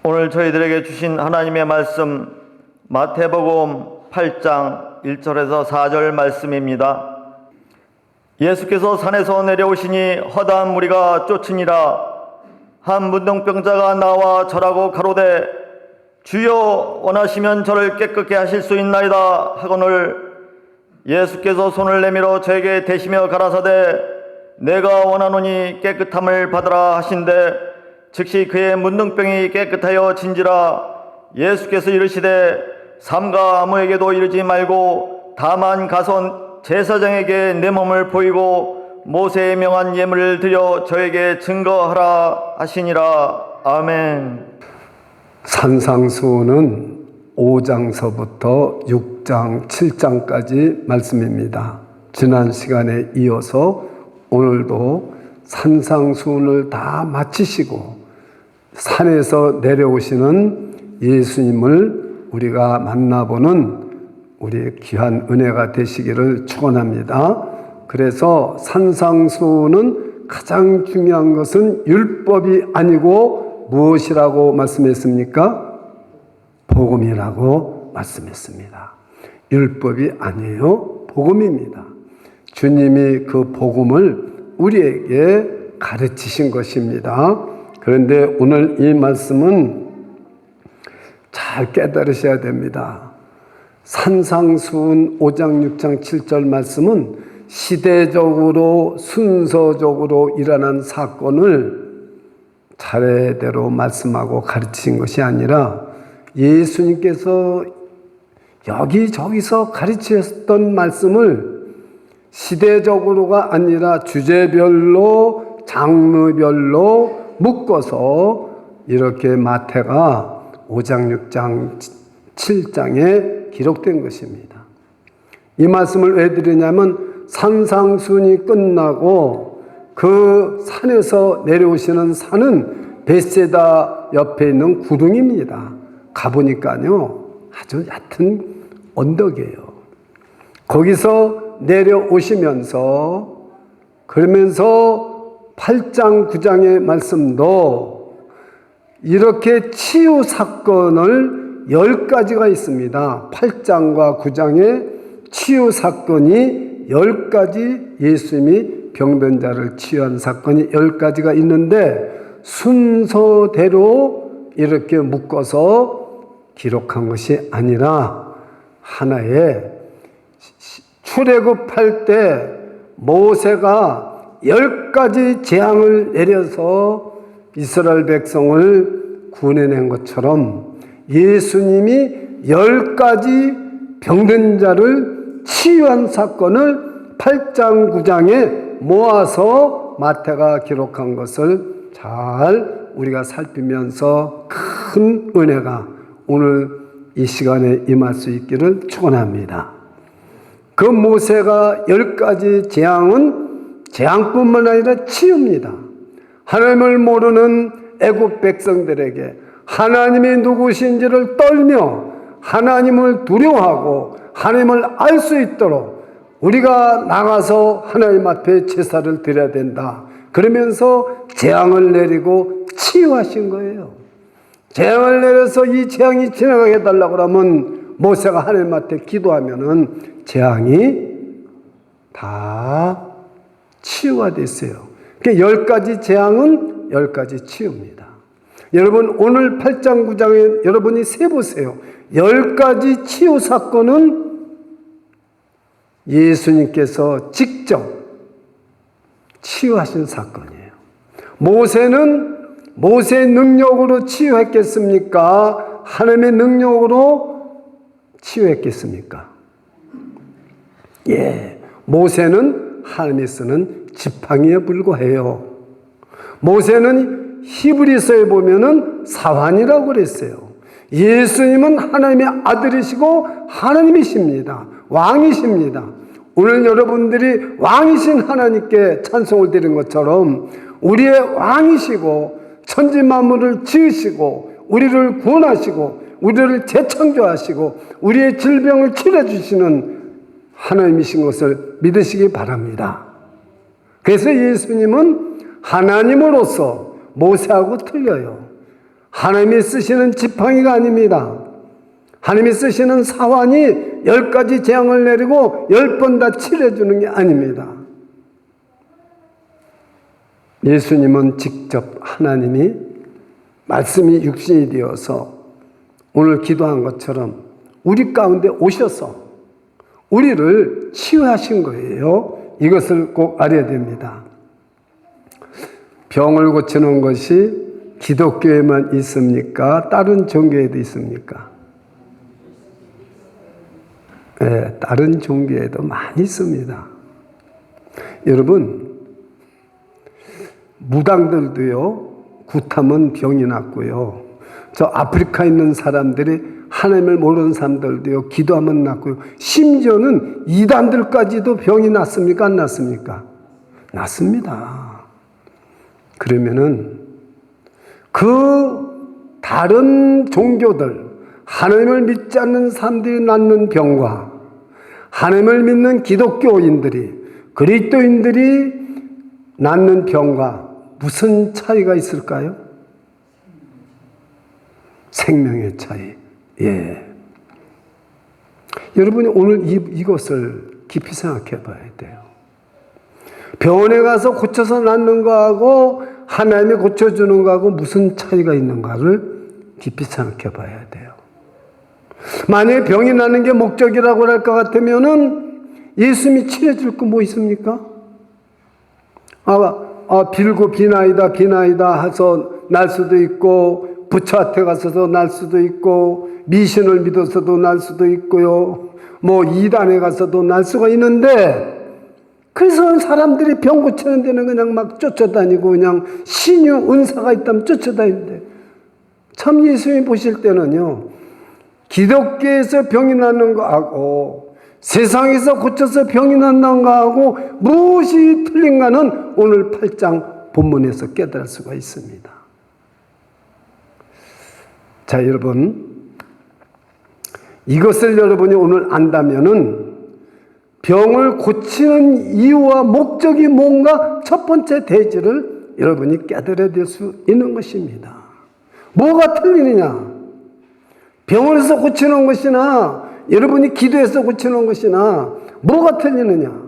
오늘 저희들에게 주신 하나님의 말씀 마태복음 8장 1절에서 4절 말씀입니다. 예수께서 산에서 내려오시니 허다한 무리가 쫓으니라. 한 문둥병자가 나와 절하고 가로되 주여 원하시면 저를 깨끗게 하실 수 있나이다 하거늘 예수께서 손을 내밀어 저에게 대시며 가라사대 내가 원하노니 깨끗함을 받으라 하신대 즉시 그의 문둥병이 깨끗하여 진지라. 예수께서 이르시되 삼가 아무에게도 이르지 말고 다만 가서 제사장에게 내 몸을 보이고 모세의 명한 예물을 드려 저에게 증거하라 하시니라. 아멘. 산상수훈은 5장서부터 6장, 7장까지 말씀입니다. 지난 시간에 이어서 오늘도 산상수훈을 다 마치시고 산에서 내려오시는 예수님을 우리가 만나보는 우리의 귀한 은혜가 되시기를 축원합니다. 그래서 산상수훈은 가장 중요한 것은 율법이 아니고 무엇이라고 말씀했습니까? 복음이라고 말씀했습니다. 율법이 아니에요. 복음입니다. 주님이 그 복음을 우리에게 가르치신 것입니다. 그런데 오늘 이 말씀은 잘 깨달으셔야 됩니다. 산상수훈 5장, 6장, 7절 말씀은 시대적으로 순서적으로 일어난 사건을 차례대로 말씀하고 가르치신 것이 아니라 예수님께서 여기저기서 가르치셨던 말씀을 시대적으로가 아니라 주제별로 장르별로 묶어서 이렇게 마태가 5장, 6장, 7장에 기록된 것입니다. 이 말씀을 왜 드리냐면 산상수훈이 끝나고 그 산에서 내려오시는 산은 벳세다 옆에 있는 구둥입니다. 가보니까요 아주 얕은 언덕이에요. 거기서 내려오시면서 그러면서 8장 9장의 말씀도 이렇게 치유 사건을 10가지가 있습니다. 8장과 9장에 치유 사건이 10가지 예수님이 병든 자를 치유한 사건이 10가지가 있는데 순서대로 이렇게 묶어서 기록한 것이 아니라 하나의 출애굽할 때 모세가 10가지 재앙을 내려서 이스라엘 백성을 구원해낸 것처럼 예수님이 10가지 병든 자를 치유한 사건을 8장 9장에 모아서 마태가 기록한 것을 잘 우리가 살피면서 큰 은혜가 오늘 이 시간에 임할 수 있기를 축원합니다. 그 모세가 10가지 재앙은 재앙뿐만 아니라 치유입니다. 하나님을 모르는 애굽 백성들에게 하나님이 누구신지를 떨며 하나님을 두려워하고 하나님을 알 수 있도록 우리가 나가서 하나님 앞에 제사를 드려야 된다. 그러면서 재앙을 내리고 치유하신 거예요. 재앙을 내려서 이 재앙이 지나가게 해달라고 하면 모세가 하나님 앞에 기도하면은 재앙이 다 치유가 됐어요. 그러니까 10가지 재앙은 10가지 치유입니다. 여러분 오늘 8장 9장에 여러분이 세보세요. 10가지 치유 사건은 예수님께서 직접 치유하신 사건이에요. 모세는 모세의 능력으로 치유했겠습니까? 하나님의 능력으로 치유했겠습니까? 예, 모세는 하나님이 쓰는 지팡이에 불과해요. 모세는 히브리서에 보면은 사환이라고 그랬어요. 예수님은 하나님의 아들이시고 하나님이십니다. 왕이십니다. 오늘 여러분들이 왕이신 하나님께 찬송을 드린 것처럼 우리의 왕이시고 천지 만물을 지으시고 우리를 구원하시고 우리를 재창조하시고 우리의 질병을 치료해주시는 하나님이신 것을 믿으시기 바랍니다. 그래서 예수님은 하나님으로서 모세하고 틀려요. 하나님이 쓰시는 지팡이가 아닙니다. 하나님이 쓰시는 사환이 10가지 재앙을 내리고 10번 다 칠해주는 게 아닙니다. 예수님은 직접 하나님이 말씀이 육신이 되어서 오늘 기도한 것처럼 우리 가운데 오셔서 우리를 치유하신 거예요. 이것을 꼭 알아야 됩니다. 병을 고치는 것이 기독교에만 있습니까? 다른 종교에도 있습니까? 네, 다른 종교에도 많이 있습니다. 여러분, 무당들도요, 굿하면 병이 낫고요. 저 아프리카에 있는 사람들이 하나님을 모르는 사람들도요, 기도하면 낫고요. 심지어는 이단들까지도 병이 낫습니까? 안 낫습니까? 낫습니다. 그러면은 그 다른 종교들, 하나님을 믿지 않는 사람들이 낫는 병과 하나님을 믿는 기독교인들이, 그리스도인들이 낫는 병과 무슨 차이가 있을까요? 생명의 차이. 예. 여러분이 오늘 이것을 깊이 생각해 봐야 돼요. 병원에 가서 고쳐서 낫는 거하고 하나님이 고쳐주는 거하고 무슨 차이가 있는가를 깊이 생각해 봐야 돼요. 만약에 병이 나는 게 목적이라고 할 것 같으면은 예수님이 치료해줄 거 뭐 있습니까? 빌고 비나이다 해서 날 수도 있고, 부처한테 가서도 날 수도 있고, 미신을 믿어서도 날 수도 있고요. 뭐 이단에 가서도 날 수가 있는데, 그래서 사람들이 병 고치는 데는 그냥 막 쫓아다니고 그냥 신유 은사가 있다면 쫓아다니는데, 참 예수님이 보실 때는요, 기독교에서 병이 나는 거하고 세상에서 고쳐서 병이 난다는 거하고 무엇이 틀린가는 오늘 8장 본문에서 깨달을 수가 있습니다. 자, 여러분, 이것을 여러분이 오늘 안다면은 병을 고치는 이유와 목적이 뭔가 첫 번째 대지를 여러분이 깨달아야 될 수 있는 것입니다. 뭐가 틀리느냐? 병원에서 고치는 것이나 여러분이 기도해서 고치는 것이나 뭐가 틀리느냐?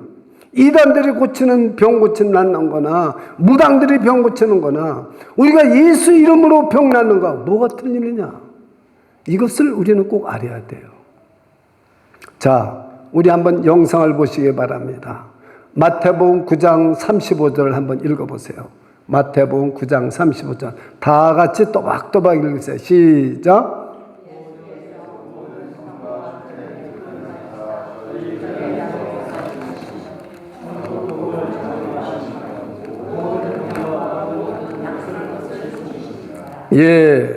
이단들이 고치는 병 고치는 낫는 거나 무당들이 병 고치는 거나 우리가 예수 이름으로 병 낫는 거 뭐가 틀리느냐? 이것을 우리는 꼭 알아야 돼요. 자, 우리 한번 영상을 보시기 바랍니다. 마태복음 9장 35절을 한번 읽어보세요. 마태복음 9장 35절 다 같이 또박또박 읽으세요. 시작. 예,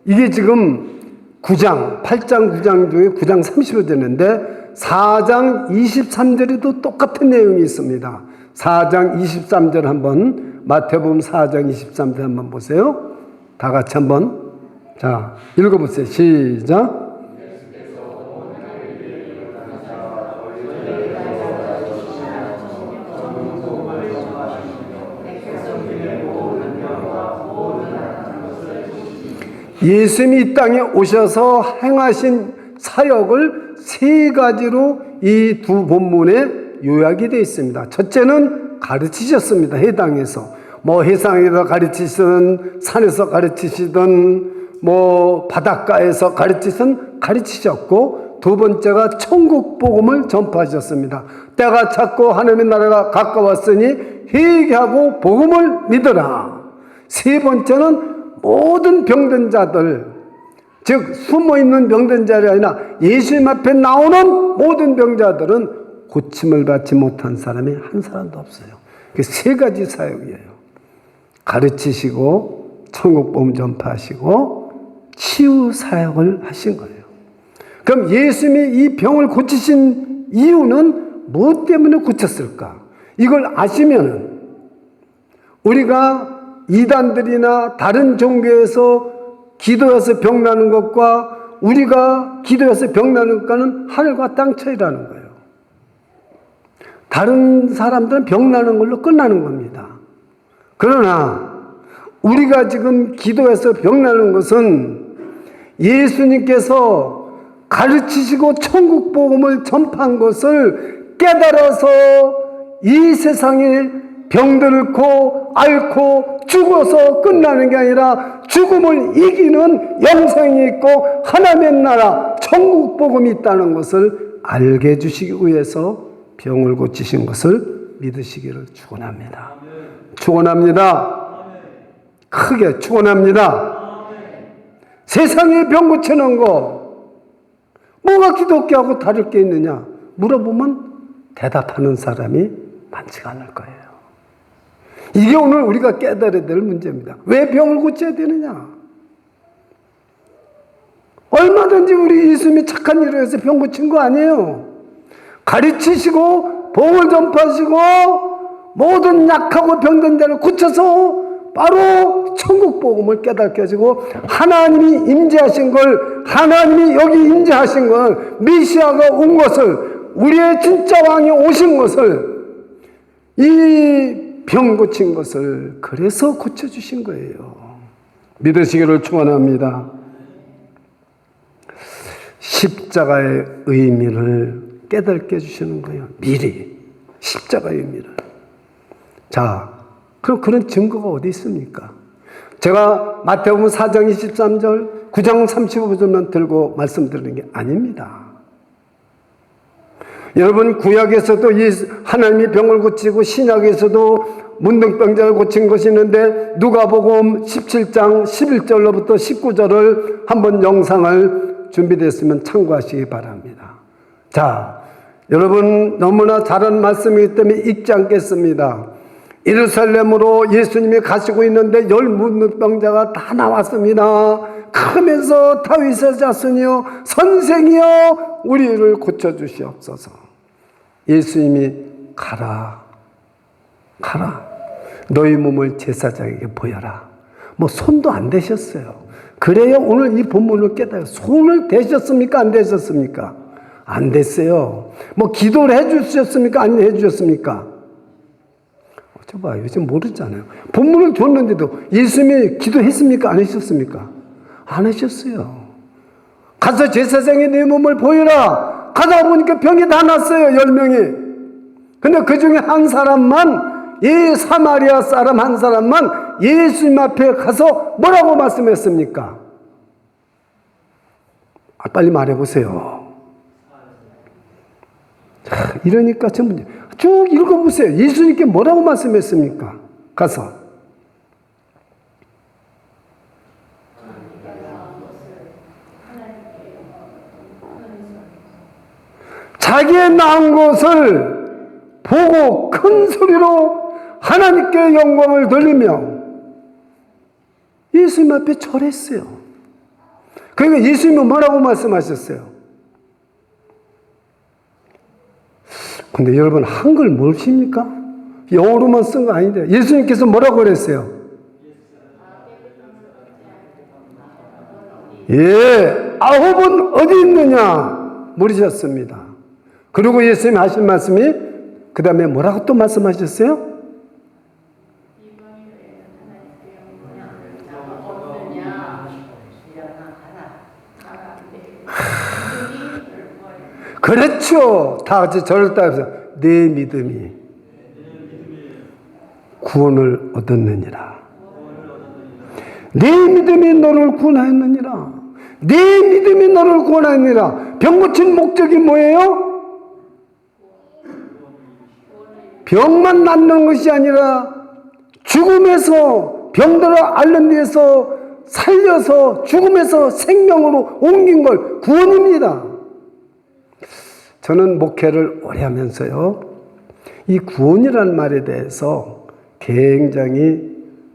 이게 지금 9장, 8장 9장 중에 9장 35절인데 4장 23절에도 똑같은 내용이 있습니다. 4장 23절 한번, 마태복음 4장 23절 한번 보세요. 다 같이 한번, 자, 읽어보세요. 시작. 예수님이 이 땅에 오셔서 행하신 사역을 세 가지로 이 두 본문에 요약이 되어 있습니다. 첫째는 가르치셨습니다. 해당에서. 뭐 해상에서 가르치시든 산에서 가르치시든 뭐 바닷가에서 가르치셨고 두 번째가 천국 복음을 전파하셨습니다. 때가 찼고 하나님의 나라가 가까웠으니 회개하고 복음을 믿으라. 세 번째는 모든 병든 자들, 즉 숨어있는 병든 자들이 아니라 예수님 앞에 나오는 모든 병자들은 고침을 받지 못한 사람이 한 사람도 없어요. 그 세 가지 사역이에요. 가르치시고 천국복음 전파하시고 치유 사역을 하신 거예요. 그럼 예수님이 이 병을 고치신 이유는 무엇 때문에 고쳤을까? 이걸 아시면은 우리가 이단들이나 다른 종교에서 기도해서 병 나는 것과 우리가 기도해서 병 나는 것과는 하늘과 땅 차이라는 거예요. 다른 사람들은 병 나는 걸로 끝나는 겁니다. 그러나 우리가 지금 기도해서 병나는 것은 예수님께서 가르치시고 천국 복음을 전파한 것을 깨달아서 이 세상에 병들고 앓고 죽어서 끝나는 게 아니라 죽음을 이기는 영생이 있고 하나님의 나라 천국 복음이 있다는 것을 알게 해주시기 위해서 병을 고치신 것을 믿으시기를 축원합니다. 축원합니다. 크게 축원합니다. 세상에 병 고치는 거 뭐가 기독교하고 다를 게 있느냐 물어보면 대답하는 사람이 많지가 않을 거예요. 이게 오늘 우리가 깨달아야 될 문제입니다. 왜 병을 고쳐야 되느냐? 얼마든지 우리 예수님이 착한 일을 해서 병 고친 거 아니에요. 가르치시고 복을 전파하시고 모든 약하고 병든 자를 고쳐서 바로 천국 복음을 깨닫게 하시고 하나님이 임재하신 걸 하나님이 여기 임재하신 걸 메시아가 온 것을 우리의 진짜 왕이 오신 것을 이 병 고친 것을 그래서 고쳐주신 거예요. 믿으시기를 축원합니다. 십자가의 의미를 깨닫게 해주시는 거예요. 미리 십자가의 의미를. 자, 그럼 그런 증거가 어디 있습니까? 제가 마태복음 4장 23절 9장 35절만 들고 말씀드리는 게 아닙니다. 여러분 구약에서도 하나님이 병을 고치고 신약에서도 문둥병자를 고친 것이 있는데 누가복음 17장 11절로부터 19절을 한번 영상을 준비됐으면 참고하시기 바랍니다. 자, 여러분 너무나 잘한 말씀이기 때문에 읽지 않겠습니다. 예루살렘으로 예수님이 가시고 있는데 10 문둥병자가 다 나왔습니다. 크면서 다윗의 자손이여 선생이여 우리를 고쳐주시옵소서. 예수님이 가라 너희 몸을 제사장에게 보여라. 뭐 손도 안 대셨어요. 그래요 오늘 이 본문을 깨달아요. 손을 대셨습니까 안 대셨습니까? 안 됐어요. 뭐 기도를 해주셨습니까 안 해주셨습니까? 어쩌봐 요즘 모르잖아요. 본문을 줬는데도 예수님이 기도했습니까 안 하셨습니까? 안 하셨어요. 가서 제사장에 내 몸을 보여라. 가다 보니까 병이 다 났어요. 10명이. 근데 그 중에 한 사람만 이 사마리아 사람 한 사람만 예수님 앞에 가서 뭐라고 말씀했습니까? 빨리 말해보세요. 자, 이러니까 전부 쭉 읽어보세요. 예수님께 뭐라고 말씀했습니까? 가서 자기의 낳은 것을 보고 큰 소리로 하나님께 영광을 돌리며 예수님 앞에 절했어요. 그러니까 예수님은 뭐라고 말씀하셨어요? 근데 여러분 한글 모르십니까? 영어로만 쓴 거 아닌데 예수님께서 뭐라고 그랬어요? 예, 9은 어디 있느냐 물으셨습니다. 그리고 예수님이 하신 말씀이 그 다음에 뭐라고 또 말씀하셨어요? 그렇죠. 다 같이 저를 따라서 내 믿음이 구원을 얻었느니라. 내 믿음이 너를 구원하였느니라. 내 믿음이 너를 구원하였느니라. 병 고친 목적이 뭐예요? 병만 낫는 것이 아니라 죽음에서 병들어 앓는 데에서 살려서 죽음에서 생명으로 옮긴 걸 구원입니다. 저는 목회를 오래 하면서요, 이 구원이라는 말에 대해서 굉장히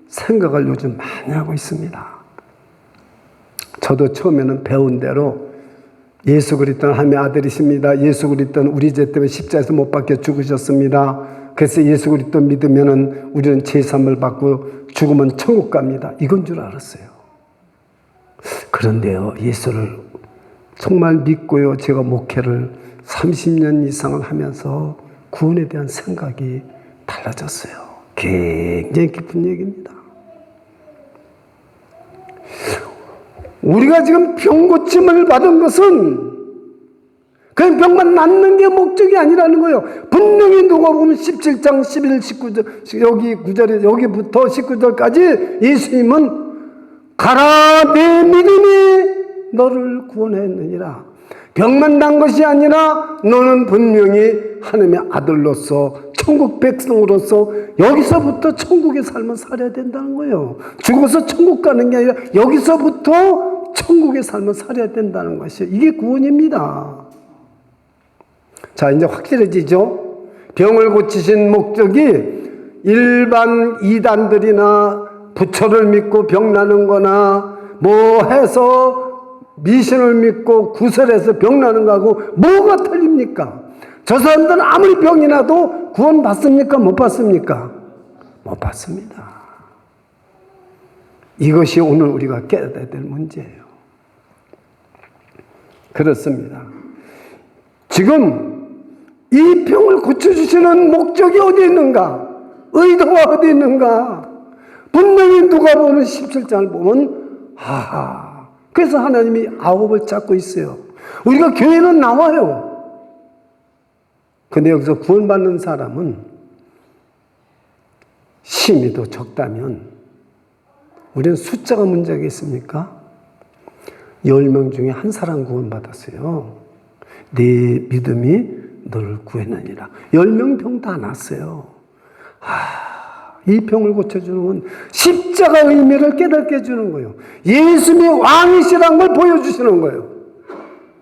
생각을 요즘 많이 하고 있습니다. 저도 처음에는 배운 대로 예수 그리스도는 하나님의 아들이십니다. 예수 그리스도는 우리 죄 때문에 십자가에서 못 박혀 죽으셨습니다. 그래서 예수 그리스도 믿으면은 우리는 제사함을 받고 죽으면 천국 갑니다. 이건 줄 알았어요. 그런데요, 예수를 정말 믿고요, 제가 목회를 30년 이상을 하면서 구원에 대한 생각이 달라졌어요. 굉장히 깊은 얘기입니다. 우리가 지금 병 고침을 받은 것은 그 병만 낫는 게 목적이 아니라는 거예요. 분명히 누가 보면 17장 11, 19절 여기 9절에 여기부터 19절까지 예수님은 가라 내 믿음이 너를 구원했느니라. 병만 난 것이 아니라 너는 분명히 하나님의 아들로서 천국 백성으로서 여기서부터 천국의 삶을 살아야 된다는 거예요. 죽어서 천국 가는 게 아니라 여기서부터 천국의 삶을 살아야 된다는 것이 이게 구원입니다. 자, 이제 확실해지죠? 병을 고치신 목적이 일반 이단들이나 부처를 믿고 병 나는 거나 뭐 해서 미신을 믿고 구설해서 병 나는 거하고 뭐가 틀립니까? 저 사람들은 아무리 병이 나도 구원 받습니까? 못 받습니까? 못 받습니다. 이것이 오늘 우리가 깨달아야 될 문제예요. 그렇습니다. 지금 이 병을 고쳐주시는 목적이 어디 있는가? 의도가 어디 있는가? 분명히 누가 보면 17장을 보면 그래서 하나님이 아홉을 찾고 있어요. 우리가 교회는 나와요. 근데 여기서 구원받는 사람은 심의도 적다면 우리는 숫자가 문제가 있습니까? 10명 중에 한 사람 구원받았어요. 네 믿음이 너를 구했느니라. 10명 병 다 났어요. 이 병을 고쳐주는 건 십자가의 의미를 깨닫게 해주는 거예요. 예수님이 왕이시라는 걸 보여주시는 거예요.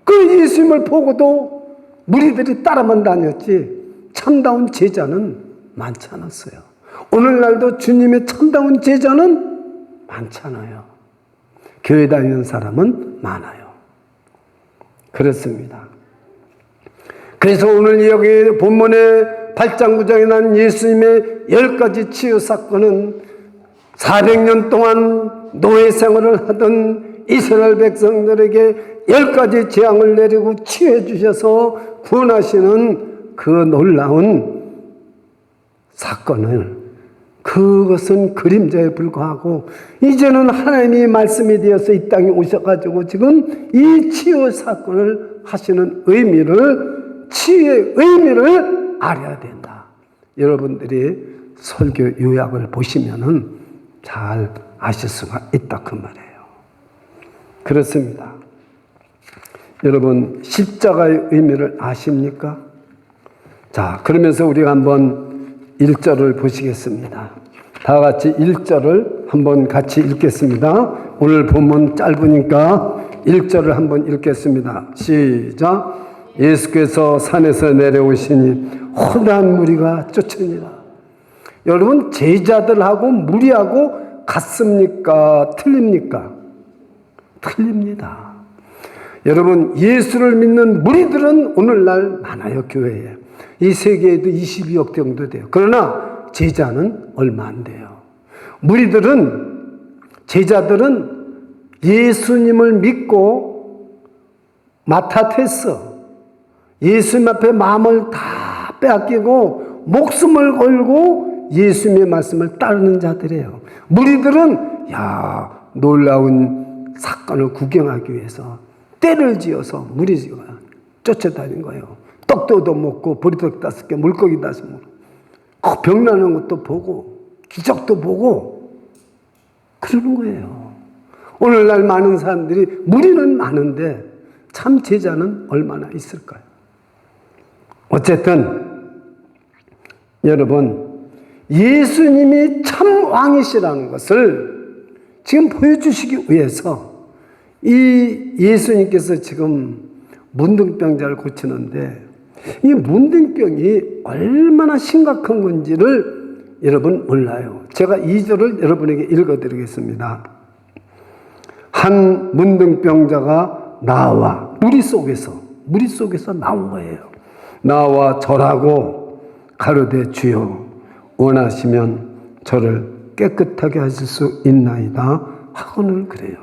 그 예수님을 보고도 무리들이 따라만 다녔지 참다운 제자는 많지 않았어요. 오늘날도 주님의 참다운 제자는 많잖아요. 교회 다니는 사람은 많아요. 그렇습니다. 그래서 오늘 여기 본문의 8장 9장에 난 예수님의 10가지 치유 사건은 400년 동안 노예 생활을 하던 이스라엘 백성들에게 10가지 재앙을 내리고 치유해 주셔서 구원하시는 그 놀라운 사건을, 그것은 그림자에 불과하고 이제는 하나님이 말씀이 되어서 이 땅에 오셔가지고 지금 이 치유 사건을 하시는 의미를, 치유의 의미를 알아야 된다. 여러분들이 설교 요약을 보시면은 잘 아실 수가 있다 그 말이에요. 그렇습니다. 여러분 십자가의 의미를 아십니까? 자, 그러면서 우리가 한번 1절을 보시겠습니다. 다 같이 1절을 한번 같이 읽겠습니다. 오늘 본문 짧으니까 1절을 한번 읽겠습니다. 시작. 예수께서 산에서 내려오시니 허다한 무리가 쫓으니라. 여러분 제자들하고 무리하고 같습니까? 틀립니까? 틀립니다. 여러분 예수를 믿는 무리들은 오늘날 많아요. 교회에. 이 세계에도 22억 정도 돼요. 그러나 제자는 얼마 안 돼요. 무리들은, 제자들은 예수님을 믿고 맡아댔어. 예수님 앞에 마음을 다 빼앗기고 목숨을 걸고 예수님의 말씀을 따르는 자들이에요. 무리들은 놀라운 사건을 구경하기 위해서 때를 지어서 무리가 쫓아다닌 거예요. 떡도 얻어먹고 보리떡 5개, 물고기 5개, 병나는 것도 보고 기적도 보고 그러는 거예요. 오늘날 많은 사람들이, 무리는 많은데 참 제자는 얼마나 있을까요? 어쨌든 여러분 예수님이 참 왕이시라는 것을 지금 보여주시기 위해서 이 예수님께서 지금 문둥병자를 고치는데 이 문둥병이 얼마나 심각한 건지를 여러분 몰라요. 제가 2절을 여러분에게 읽어드리겠습니다. 한 문둥병자가 나와 무리 속에서 나온 거예요. 나와 절하고 가로되 주여 원하시면 저를 깨끗하게 하실 수 있나이다 하고는 그래요.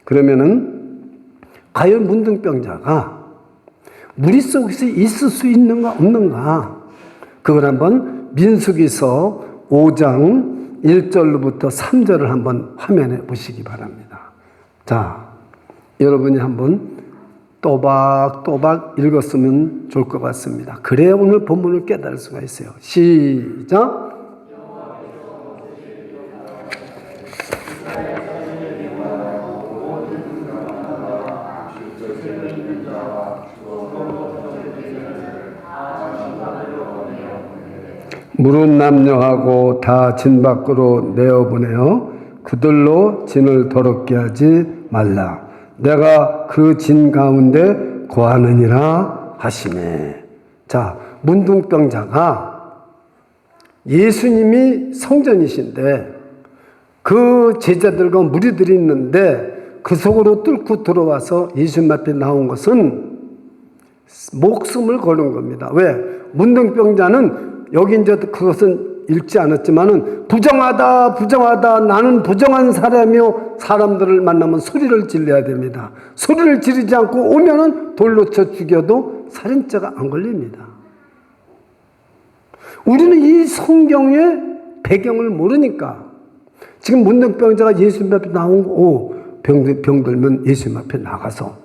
그러면은 과연 문둥병자가 무리 속에서 있을 수 있는가 없는가, 그걸 한번 민수기서 5장 1절로부터 3절을 한번 화면에 보시기 바랍니다. 자, 여러분이 한번 또박또박 읽었으면 좋을 것 같습니다. 그래야 오늘 본문을 깨달을 수가 있어요. 시작. 물은 남녀하고 다 진 밖으로 내어보내어 그들로 진을 더럽게 하지 말라. 내가 그 진 가운데 거하느니라 하시네. 자, 문둥병자가 예수님이 성전이신데 그 제자들과 무리들이 있는데 그 속으로 뚫고 들어와서 예수님 앞에 나온 것은 목숨을 거는 겁니다. 왜? 문둥병자는 여기 이제 그것은 읽지 않았지만은 부정하다 나는 부정한 사람이요 사람들을 만나면 소리를 질러야 됩니다. 소리를 지르지 않고 오면은 돌로 쳐 죽여도 살인죄가 안 걸립니다. 우리는 이 성경의 배경을 모르니까 지금 문둥병자가 예수님 앞에 나온 거 병들면 예수님 앞에 나가서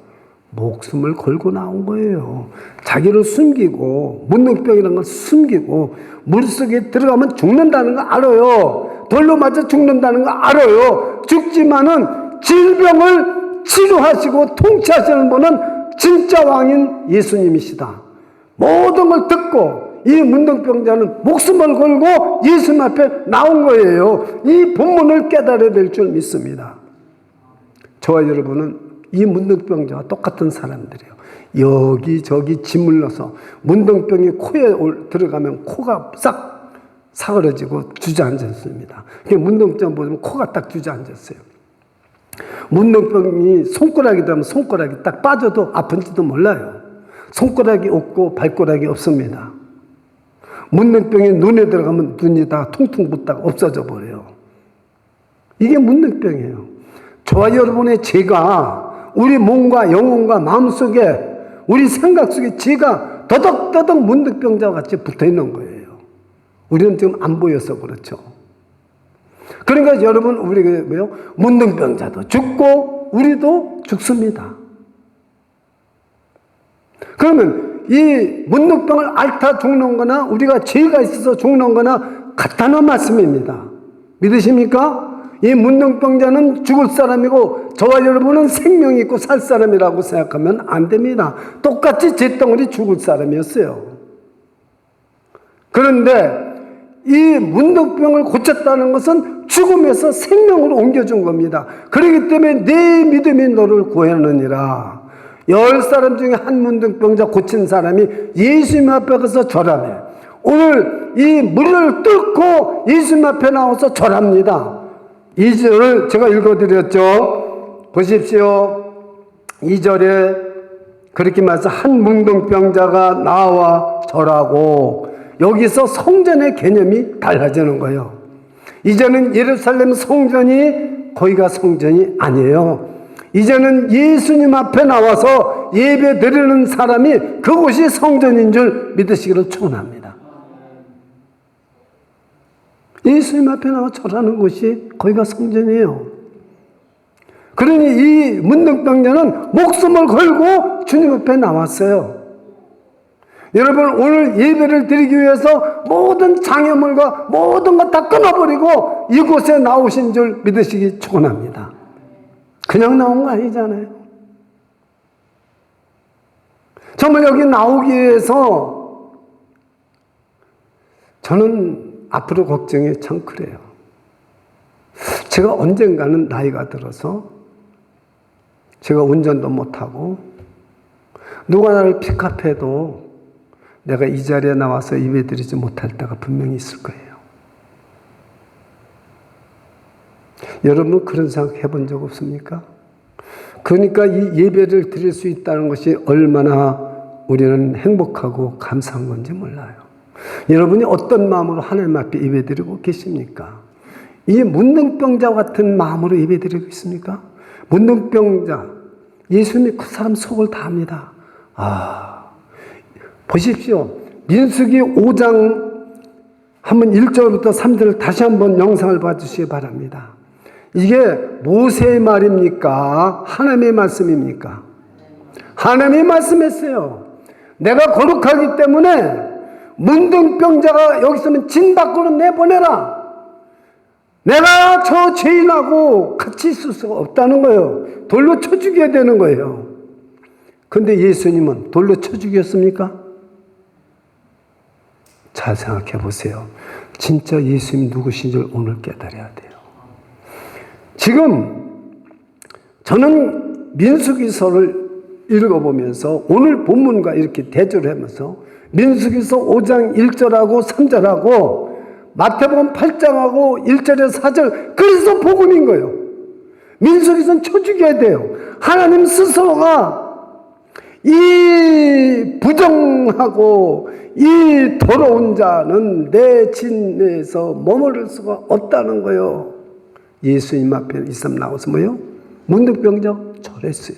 목숨을 걸고 나온 거예요. 자기를 숨기고 문둥병이라는 걸 숨기고 물속에 들어가면 죽는다는 거 알아요. 돌로 맞아 죽는다는 거 알아요. 죽지만은 질병을 치료하시고 통치하시는 분은 진짜 왕인 예수님이시다. 모든 걸 듣고 이 문둥병자는 목숨을 걸고 예수님 앞에 나온 거예요. 이 본문을 깨달아야 될 줄 믿습니다. 저와 여러분은 이 문둥병자와 똑같은 사람들이에요. 여기저기 짓물러서 문둥병이 코에 들어가면 코가 싹 사그러지고 주저앉았습니다. 문둥병 보면 코가 딱 주저앉았어요. 문둥병이 손가락이 되면 손가락이 딱 빠져도 아픈지도 몰라요. 손가락이 없고 발가락이 없습니다. 문둥병이 눈에 들어가면 눈이 다 퉁퉁 붓다가 없어져 버려요. 이게 문둥병이에요. 저와 여러분의 죄가 우리 몸과 영혼과 마음속에 우리 생각 속에 죄가 더덕더덕 문둥병자와 같이 붙어있는 거예요. 우리는 지금 안 보여서 그렇죠. 그러니까 여러분 우리가 뭐요? 문둥병자도 죽고 우리도 죽습니다. 그러면 이 문둥병을 앓다 죽는 거나 우리가 죄가 있어서 죽는 거나 같다는 말씀입니다. 믿으십니까? 이 문둥병자는 죽을 사람이고 저와 여러분은 생명이 있고 살 사람이라고 생각하면 안 됩니다. 똑같이 잿덩어리 죽을 사람이었어요. 그런데 이 문둥병을 고쳤다는 것은 죽음에서 생명으로 옮겨준 겁니다. 그렇기 때문에 내 믿음이 너를 구하느니라. 10사람 중에 한 문둥병자 고친 사람이 예수님 앞에 가서 절하네. 오늘 이 물을 뚫고 예수님 앞에 나와서 절합니다. 2절을 제가 읽어드렸죠. 보십시오. 2절에 그렇게 말해서 한 문둥병자가 나와 절하고 여기서 성전의 개념이 달라지는 거예요. 이제는 예루살렘 성전이 거기가 성전이 아니에요. 이제는 예수님 앞에 나와서 예배 드리는 사람이 그곳이 성전인 줄 믿으시기를 축원합니다. 예수님 앞에 나와 절하는 곳이 거기가 성전이에요. 그러니 이 문둥병자는 목숨을 걸고 주님 앞에 나왔어요. 여러분 오늘 예배를 드리기 위해서 모든 장애물과 모든 것 다 끊어버리고 이곳에 나오신 줄 믿으시기 축원합니다. 그냥 나온 거 아니잖아요. 정말 여기 나오기 위해서 저는 앞으로 걱정이 참 그래요. 제가 언젠가는 나이가 들어서 제가 운전도 못하고 누가 나를 픽업해도 내가 이 자리에 나와서 예배드리지 못할 때가 분명히 있을 거예요. 여러분 그런 생각 해본 적 없습니까? 그러니까 이 예배를 드릴 수 있다는 것이 얼마나 우리는 행복하고 감사한 건지 몰라요. 여러분이 어떤 마음으로 하나님 앞에 예배드리고 계십니까? 이 문둥병자 같은 마음으로 예배드리고 있습니까? 문둥병자, 예수님이 그 사람 속을 다 압니다. 보십시오. 민수기 5장 한번 1절부터 3절을 다시 한번 영상을 봐주시기 바랍니다. 이게 모세의 말입니까? 하나님의 말씀입니까? 하나님이 말씀했어요. 내가 거룩하기 때문에 문둥병자가 여기 있으면 진 밖으로 내보내라. 내가 저 죄인하고 같이 있을 수가 없다는 거예요. 돌로 쳐 죽여야 되는 거예요. 근데 예수님은 돌로 쳐 죽였습니까? 잘 생각해 보세요. 진짜 예수님 누구신 줄 오늘 깨달아야 돼요. 지금 저는 민수기서를 읽어보면서 오늘 본문과 이렇게 대조를 하면서 민수기서 5장 1절하고 3절하고 마태복음 8장하고 1절에서 4절 그래서 복음인 거예요. 민수기서는 쳐 죽여야 돼요. 하나님 스스로가 이 부정하고 이 더러운 자는 내 진에서 머무를 수가 없다는 거예요. 예수님 앞에 이 사람 나와서 뭐요? 문둥병자 절했어요.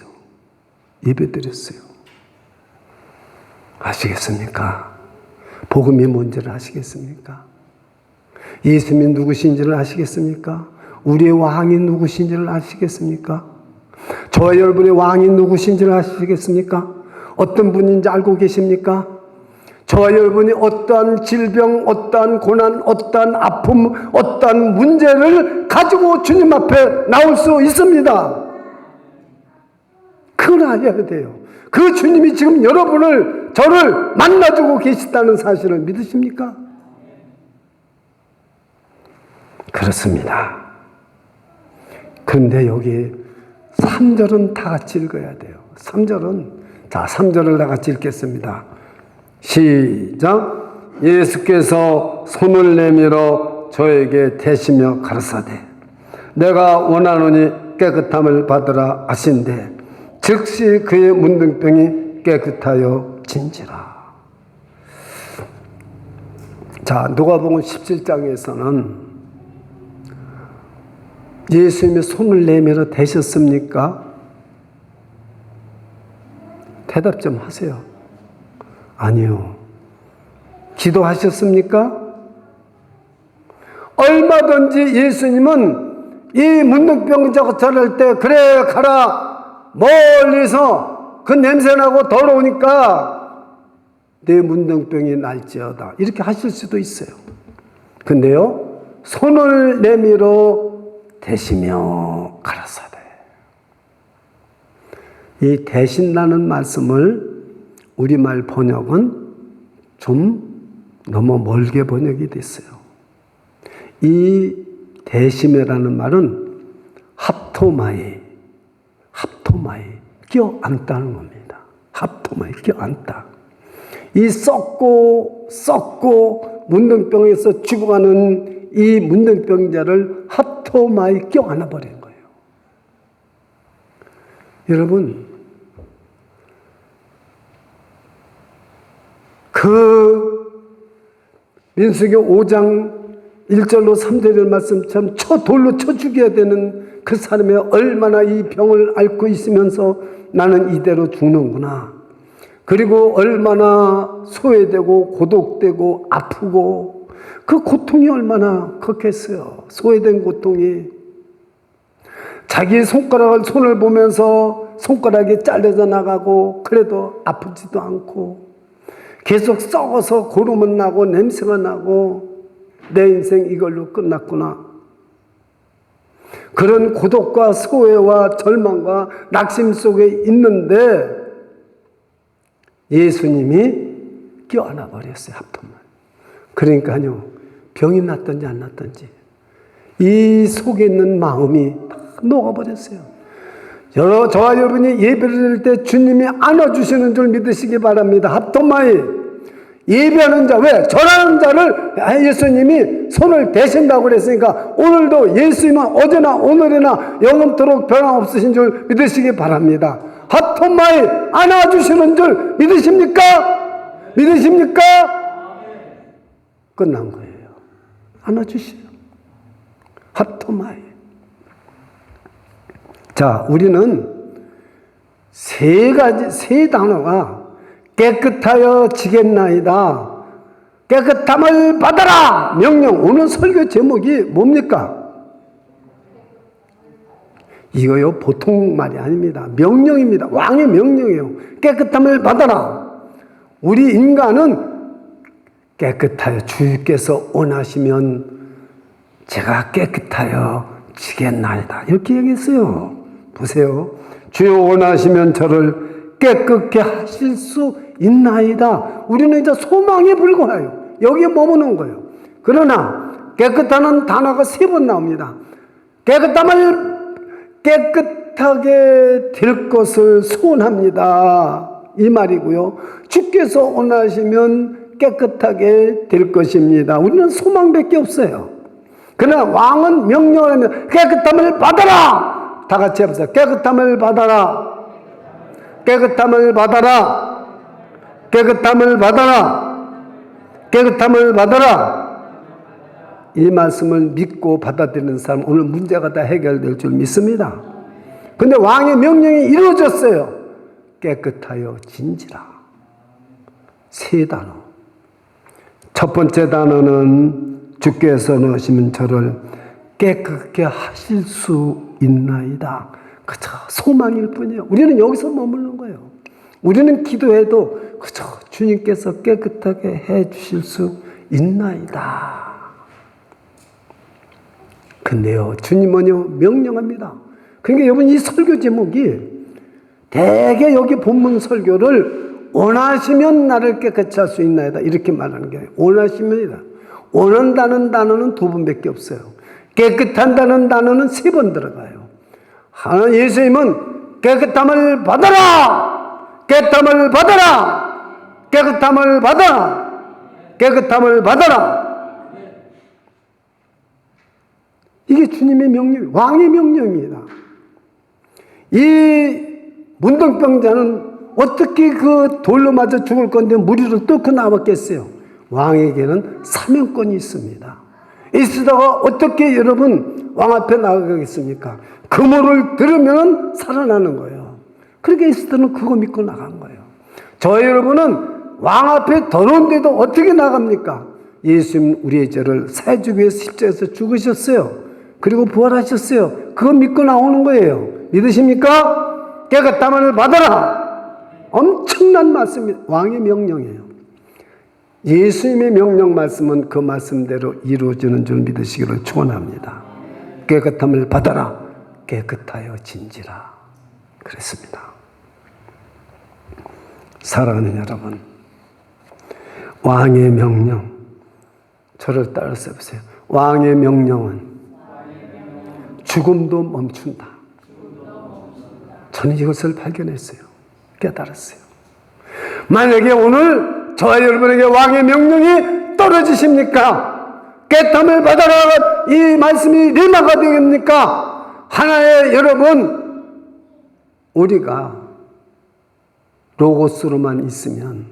예배드렸어요. 아시겠습니까? 복음이 뭔지를 아시겠습니까? 예수님이 누구신지를 아시겠습니까? 우리의 왕이 누구신지를 아시겠습니까? 저와 여러분의 왕이 누구신지를 아시겠습니까? 어떤 분인지 알고 계십니까? 저와 여러분이 어떠한 질병, 어떠한 고난, 어떠한 아픔, 어떠한 문제를 가지고 주님 앞에 나올 수 있습니다. 그걸 알아야 돼요. 그 주님이 지금 여러분을, 저를 만나주고 계시다는 사실을 믿으십니까? 그렇습니다. 그런데 여기 3절은 다 같이 읽어야 돼요. 3절을 다 같이 읽겠습니다. 시작. 예수께서 손을 내밀어 저에게 대시며 가르사대 내가 원하노니 깨끗함을 받으라 하신대 즉시 그의 문둥병이 깨끗하여 진지라. 자, 누가복음 17장에서는 예수님이 손을 내밀어 대셨습니까? 대답 좀 하세요. 아니요. 기도하셨습니까? 얼마든지 예수님은 이 문둥병자가 저럴 때 그래 가라 멀리서 그 냄새나고 더러우니까 내 문둥병이 날지어다 이렇게 하실 수도 있어요. 근데요 손을 내밀어 대시며 가라사대 이 대신라는 말씀을 우리말 번역은 좀 너무 멀게 번역이 됐어요. 이 대심이라는 말은 합토마이 껴안다는 겁니다. 합토마이 껴안다. 이 썩고 문둥병에서 죽어가는 이 문둥병자를 합토마이 껴안아 버린 거예요. 여러분, 그 민수기 5장 1절로 3절의 말씀처럼 돌로 쳐 죽여야 되는 그 사람이 얼마나 이 병을 앓고 있으면서 나는 이대로 죽는구나. 그리고 얼마나 소외되고 고독되고 아프고 그 고통이 얼마나 컸겠어요. 소외된 고통이. 자기 손을 보면서 손가락이 잘려져 나가고 그래도 아프지도 않고 계속 썩어서 고름은 나고 냄새가 나고 내 인생 이걸로 끝났구나. 그런 고독과 소외와 절망과 낙심 속에 있는데 예수님이 껴안아 버렸어요. 합통만. 그러니까요. 병이 났든지 안 났든지 이 속에 있는 마음이 다 녹아버렸어요. 저와 여러분이 예배를 드릴 때 주님이 안아주시는 줄 믿으시기 바랍니다. 합토마이 예배하는 자, 왜? 절하는 자를 예수님이 손을 대신다고 그랬으니까 오늘도 예수님은 어제나 오늘이나 영원토록 변함없으신 줄 믿으시기 바랍니다. 합토마이 안아주시는 줄 믿으십니까? 믿으십니까? 끝난 거예요. 안아주시오. 합토마이. 자, 우리는 세 단어가 깨끗하여 지겠나이다. 깨끗함을 받아라. 명령. 오늘 설교 제목이 뭡니까? 이거요 보통 말이 아닙니다. 명령입니다. 왕의 명령이에요. 깨끗함을 받아라. 우리 인간은 깨끗하여 주께서 원하시면 제가 깨끗하여 지겠나이다. 이렇게 얘기했어요. 보세요. 주여 원하시면 저를 깨끗게 하실 수 있나이다. 우리는 이제 소망에 불과해요. 여기에 머무는 거예요. 그러나 깨끗하는 단어가 3번 나옵니다. 깨끗하게 될 것을 소원합니다. 이 말이고요. 주께서 원하시면 깨끗하게 될 것입니다. 우리는 소망밖에 없어요. 그러나 왕은 명령을 하면 깨끗함을 받아라. 다 같이 해보세요. 깨끗함을 받아라. 깨끗함을 받아라. 깨끗함을 받아라. 깨끗함을 받아라. 이 말씀을 믿고 받아들이는 사람 오늘 문제가 다 해결될 줄 믿습니다. 근데 왕의 명령이 이루어졌어요. 깨끗하여 진지라. 3단어. 첫 번째 단어는 주께서 넣으시면 저를 깨끗게 하실 수 있나이다. 그저 소망일 뿐이에요. 우리는 여기서 머무는 거예요. 우리는 기도해도 그저 주님께서 깨끗하게 해 주실 수 있나이다. 근데요, 주님은요, 명령합니다. 그러니까 여러분, 이 설교 제목이 대개 여기 본문 설교를 원하시면 나를 깨끗이 할 수 있나이다. 이렇게 말하는 게 원하시면이다. 원한다는 단어는 2번밖에 없어요. 깨끗한다는 단어는 3번 들어가요. 하나님 예수님은 깨끗함을 받아라! 깨끗함을 받아라! 깨끗함을 받아라! 깨끗함을 받아라! 이게 주님의 명령, 왕의 명령입니다. 이 문둥병자는 어떻게 그 돌로 맞아 죽을 건데 무리를 뚫고 나왔겠어요? 왕에게는 사명권이 있습니다. 있으다가 어떻게 여러분 왕 앞에 나가겠습니까? 그물을 들으면 살아나는 거예요. 그러니까 에스더는 그거 믿고 나간 거예요. 저 여러분은 왕 앞에 더러운데도 어떻게 나갑니까? 예수님 우리의 죄를 사해주기 위해서 십자가에서 죽으셨어요. 그리고 부활하셨어요. 그거 믿고 나오는 거예요. 믿으십니까? 깨끗함을 받아라. 엄청난 말씀이 왕의 명령이에요. 예수님의 명령 말씀은 그 말씀대로 이루어지는 줄 믿으시기를 축원합니다. 깨끗함을 받아라. 깨끗하여 진지라. 그랬습니다. 사랑하는 여러분, 왕의 명령, 저를 따라서 보세요. 왕의 명령은 죽음도 멈춘다. 저는 이것을 발견했어요. 깨달았어요. 만약에 오늘 저와 여러분에게 왕의 명령이 떨어지십니까? 깨끗함을 받아라. 이 말씀이 리마가 되겠습니까? 하나의 여러분, 우리가 로고스로만 있으면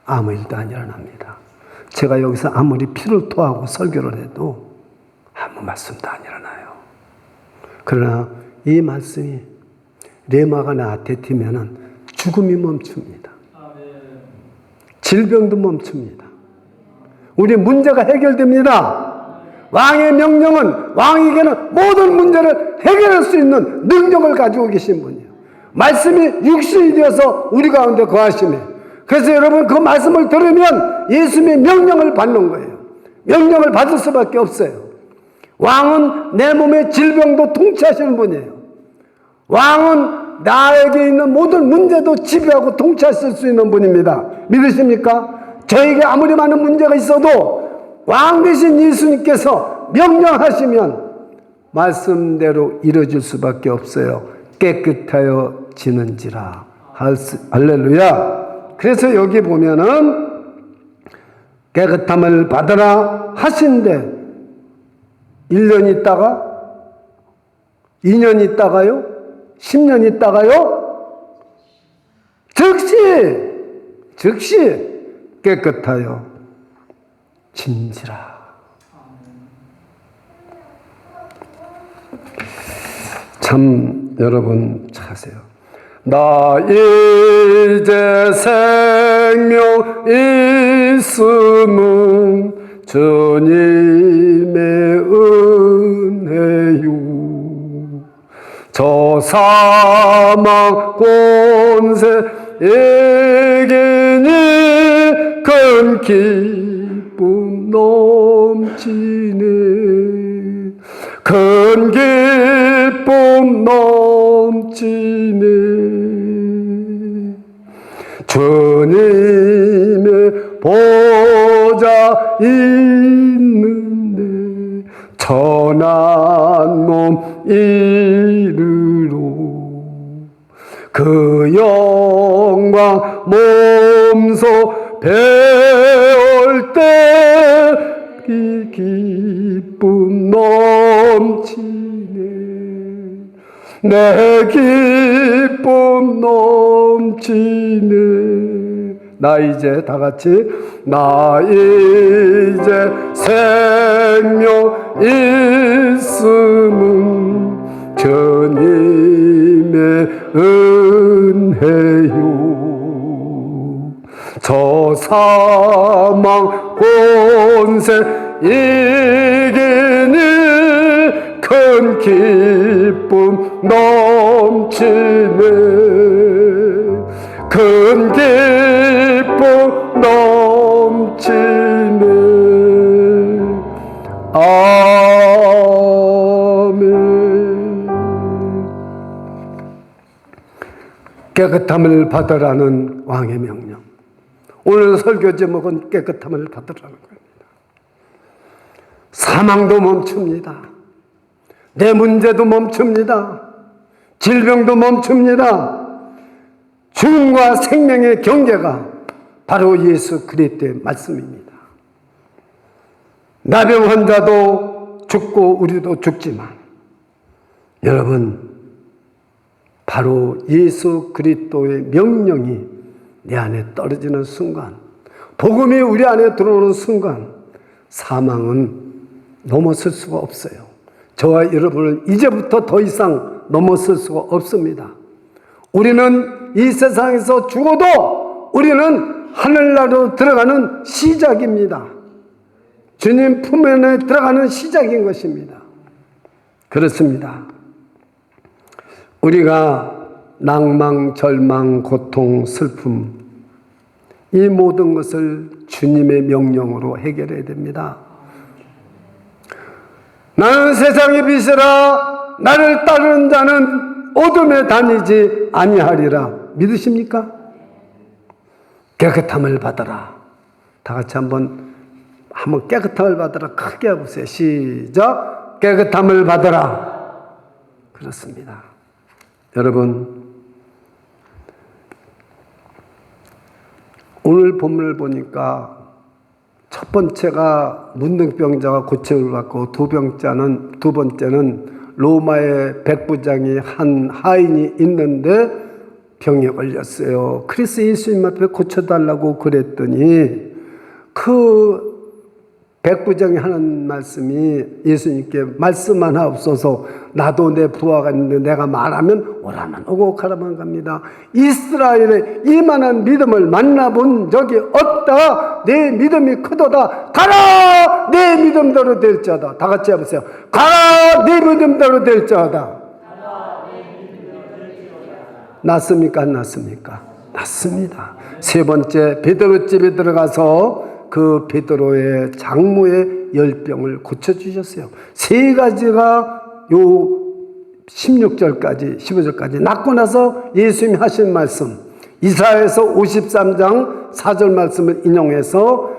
아무 일도 안 일어납니다. 제가 여기서 아무리 피를 토하고 설교를 해도 아무 말씀도 안 일어나요. 그러나 이 말씀이 레마가 나한테 튀면은 죽음이 멈춥니다. 질병도 멈춥니다. 우리 문제가 해결됩니다. 왕의 명령은 왕에게는 모든 문제를 해결할 수 있는 능력을 가지고 계신 분이에요. 말씀이 육신이 되어서 우리 가운데 거하시네. 그래서 여러분 그 말씀을 들으면 예수님의 명령을 받는 거예요. 명령을 받을 수밖에 없어요. 왕은 내 몸의 질병도 통치하시는 분이에요. 왕은 나에게 있는 모든 문제도 지배하고 통치하실 수 있는 분입니다. 믿으십니까? 저에게 아무리 많은 문제가 있어도 왕 되신 예수님께서 명령하시면 말씀대로 이루어질 수밖에 없어요. 깨끗하여 지는지라. 할렐루야. 그래서 여기 보면은 깨끗함을 받으라 하신데 1년 있다가 2년 있다가요? 10년 있다가요? 즉시 깨끗하여 진지라. 참 여러분 찾으세요. 나 이제 생명 있음은 주님의 은혜요. 저 사망 권세에게니 큰 기쁨 넘치네. 큰 기쁨 넘치네. 주님의 보좌 있는데 천한 몸 이르러 그 영광 몸소 배울 때 이 기쁨 넘치네. 내 기쁨 넘치네. 나 이제 다 같이 나 이제 생명 있음은 주님의 은혜요. 저 사망 권세 이기니 큰 기쁨 넘치네. 큰 기쁨 넘치네. 아멘. 깨끗함을 받으라는 왕의 명령. 오늘 설교 제목은 깨끗함을 받으라는 겁니다. 사망도 멈춥니다. 내 문제도 멈춥니다. 질병도 멈춥니다. 죽음과 생명의 경계가 바로 예수 그리스도의 말씀입니다. 나병 환자도 죽고 우리도 죽지만 여러분, 바로 예수 그리스도의 명령이 내 안에 떨어지는 순간, 복음이 우리 안에 들어오는 순간 사망은 넘어설 수가 없어요. 저와 여러분은 이제부터 더 이상 넘어설 수가 없습니다. 우리는 이 세상에서 죽어도 우리는 하늘나라로 들어가는 시작입니다. 주님 품 안에 들어가는 시작인 것입니다. 그렇습니다. 우리가 낭망, 절망, 고통, 슬픔, 이 모든 것을 주님의 명령으로 해결해야 됩니다. 나는 세상의 빛이라 나를 따르는 자는 어둠에 다니지 아니하리라. 믿으십니까? 깨끗함을 받아라. 다 같이 한번 깨끗함을 받아라. 크게 해보세요. 시작. 깨끗함을 받아라. 그렇습니다. 여러분, 오늘 본문을 보니까 첫 번째가 문둥병자가 고침을 받고 두 번째는 로마의 백부장이 한 하인이 있는데 병에 걸렸어요. 그래서 예수님 앞에 고쳐달라고 그랬더니 그 백부장이 하는 말씀이 예수님께 말씀만 하옵소서. 나도 내 부하가 있는데 내가 말하면 오라면 오고 가라면 갑니다. 이스라엘에 이만한 믿음을 만나본 적이 없다. 내 믿음이 크도다. 가라 내 믿음대로 될지어다. 다 같이 해보세요. 가라 내 믿음대로 될지어다. 났습니까? 안 났습니까? 났습니다. 세 번째, 베드로 집에 들어가서 그 베드로의 장모의 열병을 고쳐주셨어요. 세 가지가 요 16절까지 15절까지 낳고 나서 예수님이 하신 말씀, 이사야에서 53장 4절 말씀을 인용해서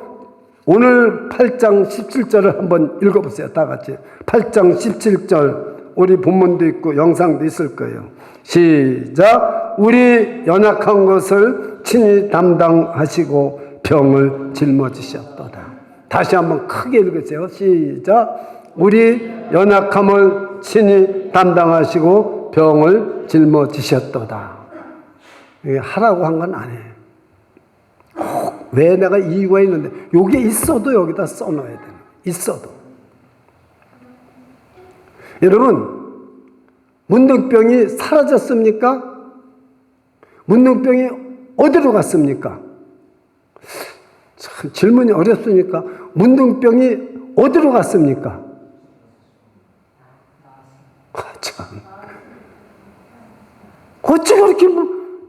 오늘 8장 17절을 한번 읽어보세요. 다 같이 8장 17절, 우리 본문도 있고 영상도 있을 거예요. 시작. 우리 연약한 것을 친히 담당하시고 병을 짊어지셨도다. 다시 한번 크게 읽으세요. 시작. 우리 연약함을 친히 담당하시고 병을 짊어지셨도다. 하라고 한 건 아니에요. 왜 내가 이유가 있는데, 요게 있어도 여기다 써놓아야 돼요. 있어도. 여러분, 문둥병이 사라졌습니까? 문둥병이 어디로 갔습니까? 참 질문이 어렵습니까? 문둥병이 어디로 갔습니까? 참. 어찌 그렇게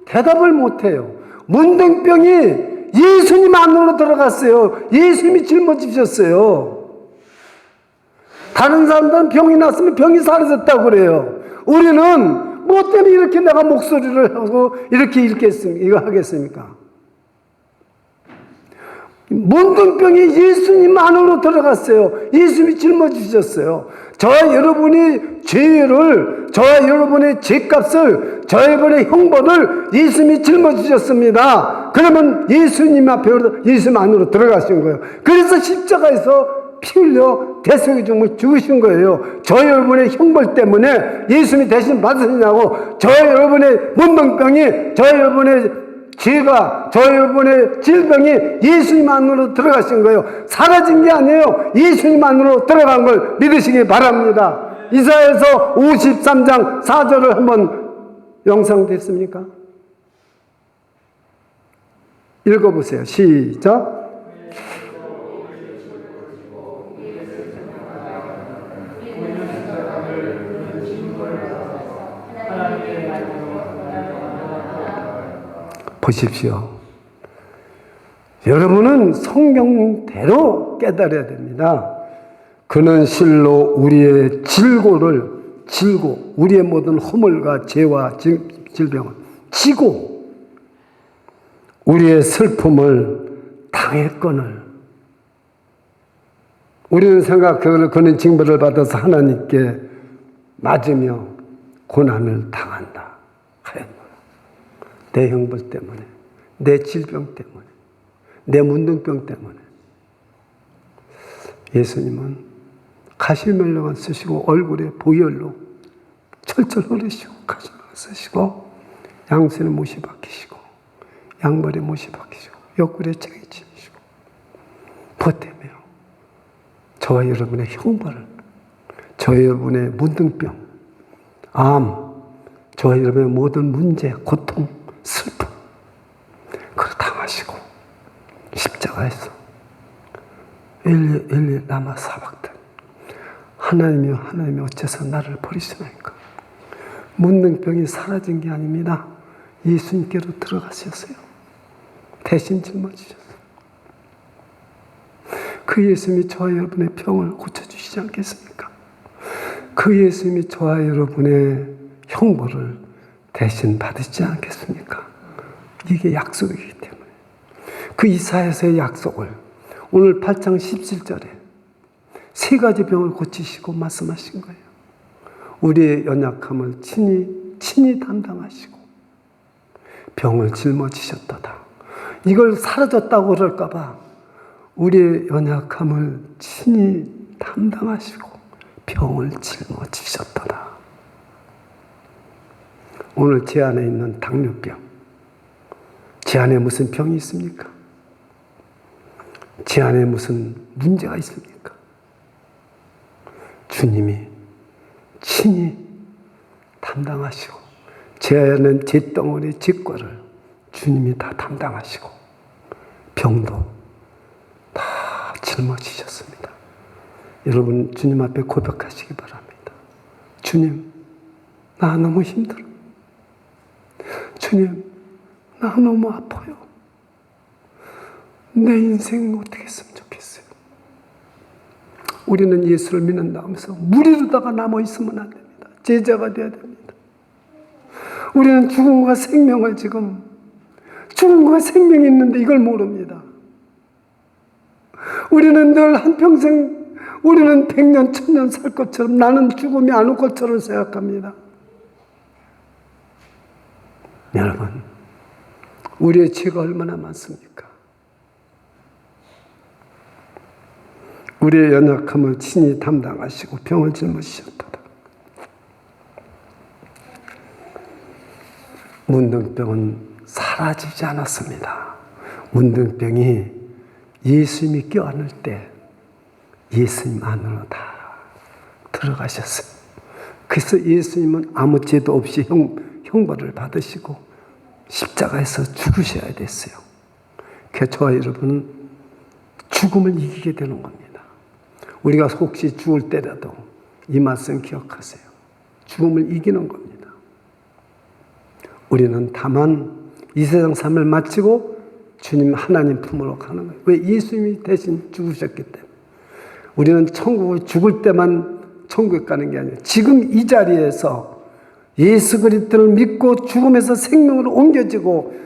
대답을 못해요? 문둥병이 예수님 안으로 들어갔어요. 예수님이 짊어지셨어요. 다른 사람들은 병이 났으면 병이 사라졌다고 그래요. 우리는 뭐 때문에 이렇게 내가 목소리를 하고 이렇게 이거 하겠습니까? 문둥병이 예수님 안으로 들어갔어요. 예수님이 짊어지셨어요. 저와 여러분이 죄를, 저와 여러분의 죄값을, 저와 여러분의 형벌을 예수님이 짊어지셨습니다. 그러면 예수님 앞에, 예수님 안으로 들어가신 거예요. 그래서 십자가에서 피 흘려 대속의 죽음을 죽으신 거예요. 저와 여러분의 형벌 때문에 예수님이 대신 받으시냐고. 저와 여러분의 문둥병이, 저와 여러분의 죄가, 저 여러분의 질병이 예수님 안으로 들어가신 거예요. 사라진 게 아니에요. 예수님 안으로 들어간 걸 믿으시기 바랍니다. 이사야서 53장 4절을 한번 영상 됐습니까? 읽어보세요. 시작. 보십시오. 여러분은 성경대로 깨달아야 됩니다. 그는 실로 우리의 질고 우리의 모든 허물과 죄와 질병을 지고 우리의 슬픔을 당했거늘. 우리는 그는 징벌을 받아서 하나님께 맞으며 고난을 당한다. 내 형벌 때문에, 내 질병 때문에, 내 문둥병 때문에. 예수님은 가시멜로만 쓰시고 얼굴에 보혈로 철철 흐르시고 가시멜로 쓰시고 양손에 못이 박히시고 양발에 못이 박히시고 옆구리에 창이 치시고 보태며 저와 여러분의 형벌을, 저와 여러분의 문둥병, 암, 저와 여러분의 모든 문제, 고통, 슬픔, 그걸 당하시고 십자가에서 엘리 라마 사박단, 하나님이 어째서 나를 버리시나이까. 문둥병이 사라진 게 아닙니다. 예수님께로 들어가셨어요. 대신 짊어지셨어요. 그 예수님이 저와 여러분의 병을 고쳐주시지 않겠습니까? 그 예수님이 저와 여러분의 형벌을 대신 받으시지 않겠습니까? 이게 약속이기 때문에. 그 이사야서의 약속을 오늘 8장 17절에 세 가지 병을 고치시고 말씀하신 거예요. 우리의 연약함을 친히 담당하시고 병을 짊어지셨도다. 이걸 사라졌다고 그럴까 봐 우리의 연약함을 친히 담당하시고 병을 짊어지셨도다. 오늘 제 안에 있는 당뇨병, 제 안에 무슨 병이 있습니까? 제 안에 무슨 문제가 있습니까? 주님이 친히 담당하시고 제 안에 제 덩어리 제 거를 주님이 다 담당하시고 병도 다 짊어지셨습니다. 여러분 주님 앞에 고백하시기 바랍니다. 주님, 나 너무 힘들어. 주님, 나 너무 아파요. 내 인생 어떻게 했으면 좋겠어요. 우리는 예수를 믿는다 하면서 무리로다가 남아있으면 안 됩니다. 제자가 되어야 됩니다. 우리는 죽음과 생명이 있는데 이걸 모릅니다. 우리는 늘 한평생, 우리는 100년, 1000년 살 것처럼, 나는 죽음이 안 올 것처럼 생각합니다. 여러분, 우리의 죄가 얼마나 많습니까? 우리의 연약함을 친히 담당하시고 병을 짊어지셨도다. 문둥병은 사라지지 않았습니다. 문둥병이 예수님이 껴안을 때 예수님 안으로 다 들어가셨어요. 그래서 예수님은 아무 죄도 없이 형벌을 받으시고 십자가에서 죽으셔야 됐어요. 그래서 저와 여러분은 죽음을 이기게 되는 겁니다. 우리가 혹시 죽을 때라도 이 말씀 기억하세요. 죽음을 이기는 겁니다. 우리는 다만 이 세상 삶을 마치고 주님 하나님 품으로 가는 거예요. 왜? 예수님이 대신 죽으셨기 때문에. 우리는 천국을 죽을 때만 천국에 가는 게 아니에요. 지금 이 자리에서 예수 그리스도를 믿고 죽음에서 생명으로 옮겨지고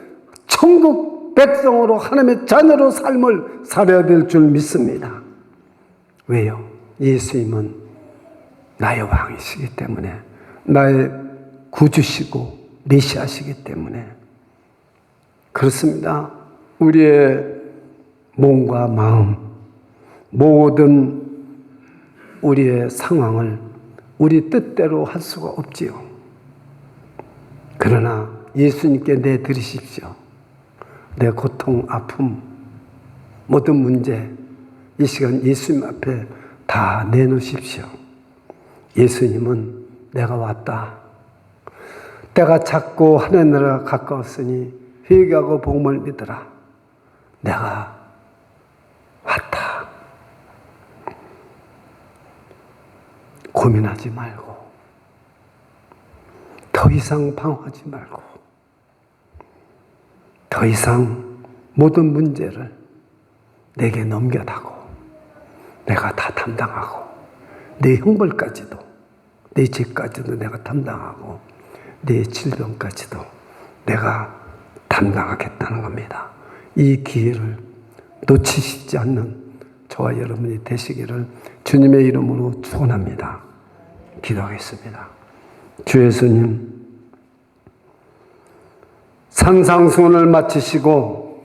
천국 백성으로 하나님의 자녀로 삶을 살아야 될 줄 믿습니다. 왜요? 예수님은 나의 왕이시기 때문에, 나의 구주시고 메시아시기 때문에. 그렇습니다. 우리의 몸과 마음, 모든 우리의 상황을 우리 뜻대로 할 수가 없지요. 그러나 예수님께 내드리십시오. 내 고통, 아픔, 모든 문제 이 시간 예수님 앞에 다 내놓으십시오. 예수님은 내가 왔다. 때가 작고 하나님 나라가 가까웠으니 회개하고 복음을 믿으라. 내가 왔다. 고민하지 말고, 더 이상 방황하지 말고, 더 이상 모든 문제를 내게 넘겨다고 내가 다 담당하고, 내 형벌까지도, 내 죄까지도 내가 담당하고, 내 질병까지도 내가 담당하겠다는 겁니다. 이 기회를 놓치시지 않는 저와 여러분이 되시기를 주님의 이름으로 축원합니다. 기도하겠습니다. 주 예수님, 산상수훈을 마치시고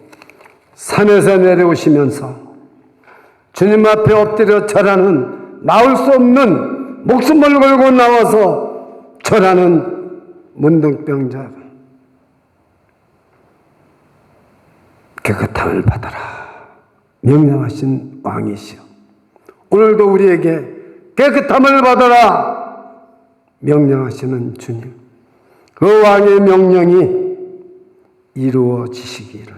산에서 내려오시면서 주님 앞에 엎드려 절하는, 나올 수 없는 목숨을 걸고 나와서 절하는 문둥병자, 깨끗함을 받아라 명령하신 왕이시여, 오늘도 우리에게 깨끗함을 받아라 명령하시는 주님, 그 왕의 명령이 이루어지시기를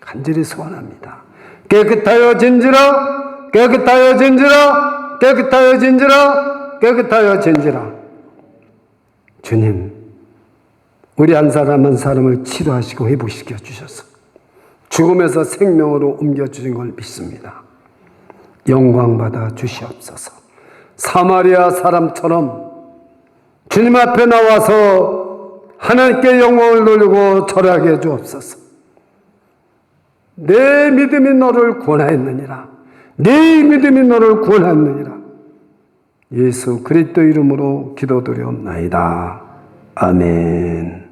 간절히 소원합니다. 깨끗하여 진지라, 깨끗하여 진지라, 깨끗하여 진지라, 깨끗하여 진지라. 주님, 우리 한 사람 한 사람을 치료하시고 회복시켜 주셔서 죽음에서 생명으로 옮겨주신 걸 믿습니다. 영광받아 주시옵소서. 사마리아 사람처럼 주님 앞에 나와서 하나님께 영광을 돌리고 절하게 해 주옵소서. 내 믿음이 너를 구원하였느니라. 내 믿음이 너를 구원하였느니라. 예수 그리스도 이름으로 기도드리옵나이다. 아멘.